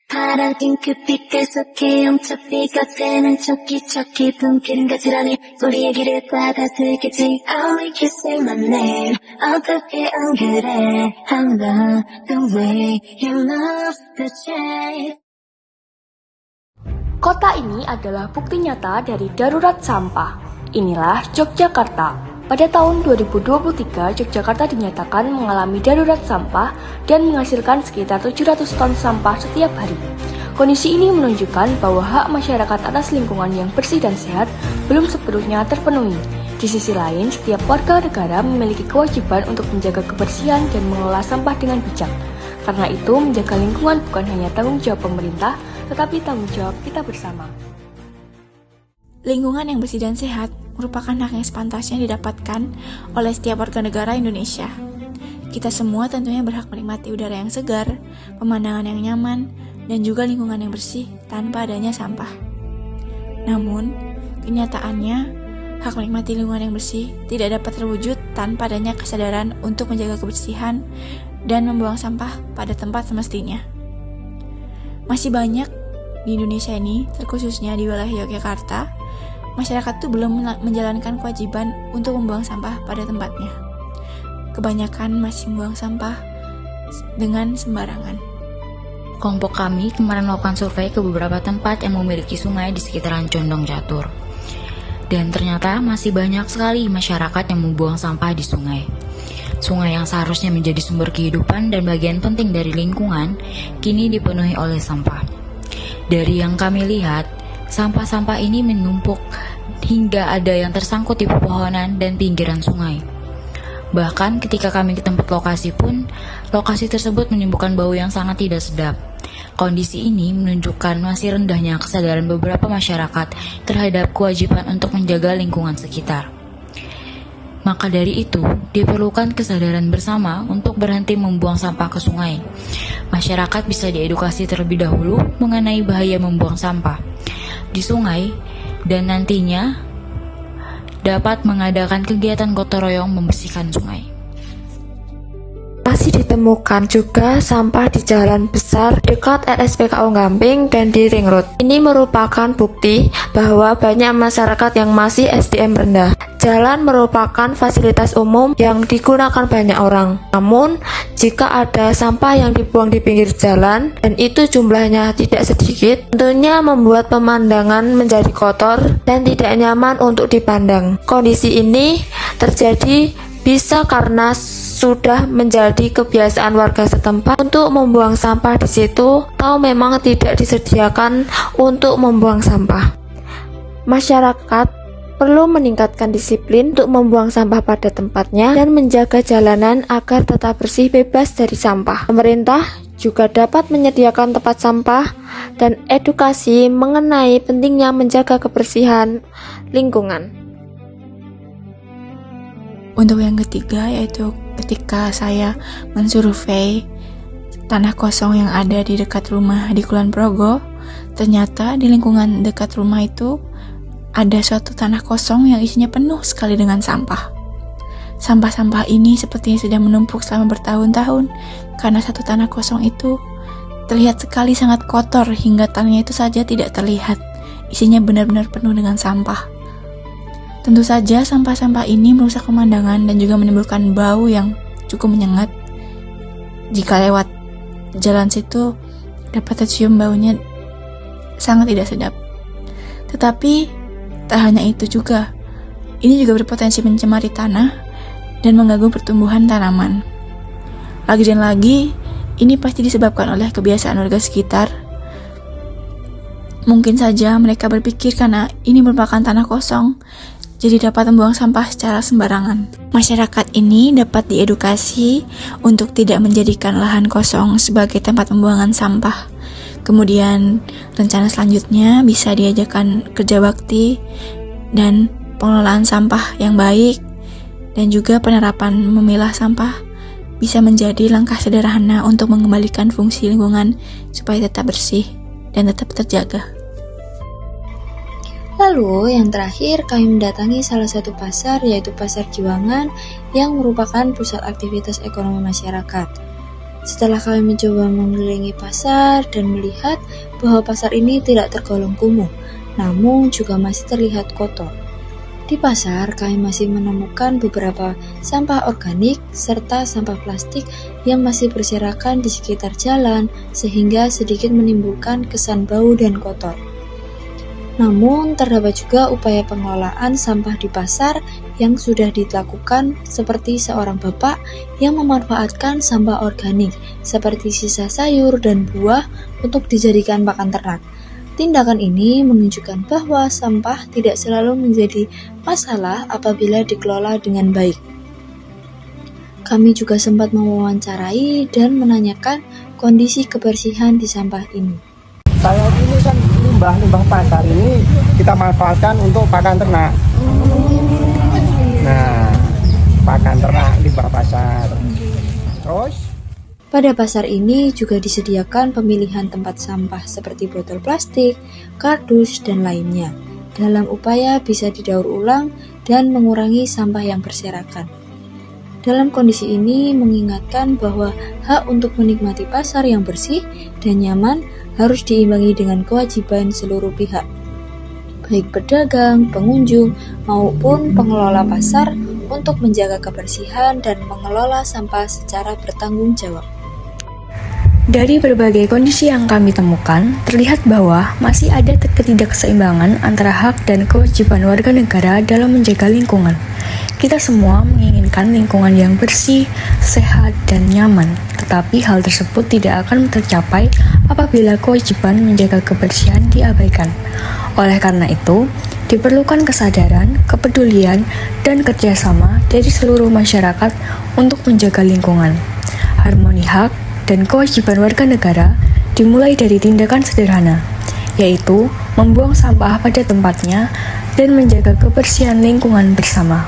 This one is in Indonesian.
파란 핑크빛깔 속에 엄청비가 되는 척기척기 분기름 가지런히 우리의 길을 받아들겠지 Only kissing my name 어떻게 안 그래 I love the way you love the change. Kota ini adalah bukti nyata dari darurat sampah. Inilah Yogyakarta. Pada tahun 2023, Yogyakarta dinyatakan mengalami darurat sampah dan menghasilkan sekitar 700 ton sampah setiap hari. Kondisi ini menunjukkan bahwa hak masyarakat atas lingkungan yang bersih dan sehat belum sepenuhnya terpenuhi. Di sisi lain, setiap warga negara memiliki kewajiban untuk menjaga kebersihan dan mengelola sampah dengan bijak. Karena itu, menjaga lingkungan bukan hanya tanggung jawab pemerintah, tetapi tanggung jawab kita bersama. Lingkungan yang bersih dan sehat merupakan hak yang sepantasnya didapatkan oleh setiap warga negara Indonesia. Kita semua tentunya berhak menikmati udara yang segar, pemandangan yang nyaman, dan juga lingkungan yang bersih tanpa adanya sampah. Namun, kenyataannya, hak menikmati lingkungan yang bersih tidak dapat terwujud tanpa adanya kesadaran untuk menjaga kebersihan dan membuang sampah pada tempat semestinya. Masih banyak di Indonesia ini, terkhususnya di wilayah Yogyakarta, masyarakat tuh belum menjalankan kewajiban untuk membuang sampah pada tempatnya. Kebanyakan masih membuang sampah dengan sembarangan. Kelompok kami kemarin melakukan survei ke beberapa tempat yang memiliki sungai di sekitaran Condong Catur. Dan ternyata masih banyak sekali masyarakat yang membuang sampah di sungai. Sungai yang seharusnya menjadi sumber kehidupan dan bagian penting dari lingkungan, kini dipenuhi oleh sampah. Dari yang kami lihat, sampah-sampah ini menumpuk hingga ada yang tersangkut di pepohonan dan pinggiran sungai. Bahkan ketika kami ke tempat lokasi pun, lokasi tersebut menimbulkan bau yang sangat tidak sedap. Kondisi ini menunjukkan masih rendahnya kesadaran beberapa masyarakat terhadap kewajiban untuk menjaga lingkungan sekitar. Maka dari itu, diperlukan kesadaran bersama untuk berhenti membuang sampah ke sungai. Masyarakat bisa diedukasi terlebih dahulu mengenai bahaya membuang sampah di sungai dan nantinya dapat mengadakan kegiatan gotong royong membersihkan sungai. Masih ditemukan juga sampah di jalan besar dekat RSPKU Gamping dan di Ring Road. Ini merupakan bukti bahwa banyak masyarakat yang masih SDM rendah. Jalan merupakan fasilitas umum yang digunakan banyak orang. Namun, jika ada sampah yang dibuang di pinggir jalan dan itu jumlahnya tidak sedikit, tentunya membuat pemandangan menjadi kotor dan tidak nyaman untuk dipandang. Kondisi ini terjadi bisa karena sudah menjadi kebiasaan warga setempat untuk membuang sampah di situ atau memang tidak disediakan untuk membuang sampah. Masyarakat perlu meningkatkan disiplin untuk membuang sampah pada tempatnya dan menjaga jalanan agar tetap bersih bebas dari sampah. Pemerintah juga dapat menyediakan tempat sampah dan edukasi mengenai pentingnya menjaga kebersihan lingkungan. Untuk yang ketiga, yaitu ketika saya mensurvei tanah kosong yang ada di dekat rumah di Kulon Progo, ternyata di lingkungan dekat rumah itu ada suatu tanah kosong yang isinya penuh sekali dengan sampah. Sampah-sampah ini sepertinya sudah menumpuk selama bertahun-tahun, karena satu tanah kosong itu terlihat sekali sangat kotor hingga tanahnya itu saja tidak terlihat. Isinya benar-benar penuh dengan sampah. Tentu saja sampah-sampah ini merusak pemandangan dan juga menimbulkan bau yang cukup menyengat. Jika lewat jalan situ dapat tercium baunya sangat tidak sedap. Tetapi tak hanya itu juga, ini juga berpotensi mencemari tanah dan mengganggu pertumbuhan tanaman. Lagi dan lagi, ini pasti disebabkan oleh kebiasaan warga sekitar. Mungkin saja mereka berpikir karena ini merupakan tanah kosong, jadi dapat membuang sampah secara sembarangan. Masyarakat ini dapat diedukasi untuk tidak menjadikan lahan kosong sebagai tempat pembuangan sampah. Kemudian rencana selanjutnya bisa diajarkan kerja bakti dan pengelolaan sampah yang baik, dan juga penerapan memilah sampah bisa menjadi langkah sederhana untuk mengembalikan fungsi lingkungan supaya tetap bersih dan tetap terjaga. Lalu yang terakhir kami mendatangi salah satu pasar, yaitu Pasar Jiwangan yang merupakan pusat aktivitas ekonomi masyarakat. Setelah kami mencoba mengelilingi pasar dan melihat bahwa pasar ini tidak tergolong kumuh, namun juga masih terlihat kotor. Di pasar, kami masih menemukan beberapa sampah organik serta sampah plastik yang masih berserakan di sekitar jalan, sehingga sedikit menimbulkan kesan bau dan kotor. Namun, terdapat juga upaya pengelolaan sampah di pasar yang sudah dilakukan, seperti seorang bapak yang memanfaatkan sampah organik seperti sisa sayur dan buah untuk dijadikan pakan ternak. Tindakan ini menunjukkan bahwa sampah tidak selalu menjadi masalah apabila dikelola dengan baik. Kami juga sempat mewawancarai dan menanyakan kondisi kebersihan di sampah ini. Saya ini kan limbah pasar ini kita manfaatkan untuk pakan ternak. Nah, pakan ternak limbah pasar. Terus pada pasar ini juga disediakan pemilihan tempat sampah seperti botol plastik, kardus, dan lainnya, dalam upaya bisa didaur ulang dan mengurangi sampah yang berserakan. Dalam kondisi ini mengingatkan bahwa hak untuk menikmati pasar yang bersih dan nyaman harus diimbangi dengan kewajiban seluruh pihak, baik pedagang, pengunjung, maupun pengelola pasar untuk menjaga kebersihan dan mengelola sampah secara bertanggung jawab. Dari berbagai kondisi yang kami temukan, terlihat bahwa masih ada ketidakseimbangan antara hak dan kewajiban warga negara dalam menjaga lingkungan. Kita semua menginginkan lingkungan yang bersih, sehat, dan nyaman, tetapi hal tersebut tidak akan tercapai apabila kewajiban menjaga kebersihan diabaikan. Oleh karena itu, diperlukan kesadaran, kepedulian, dan kerjasama dari seluruh masyarakat untuk menjaga lingkungan. Harmoni hak dan kewajiban warga negara dimulai dari tindakan sederhana, yaitu membuang sampah pada tempatnya dan menjaga kebersihan lingkungan bersama.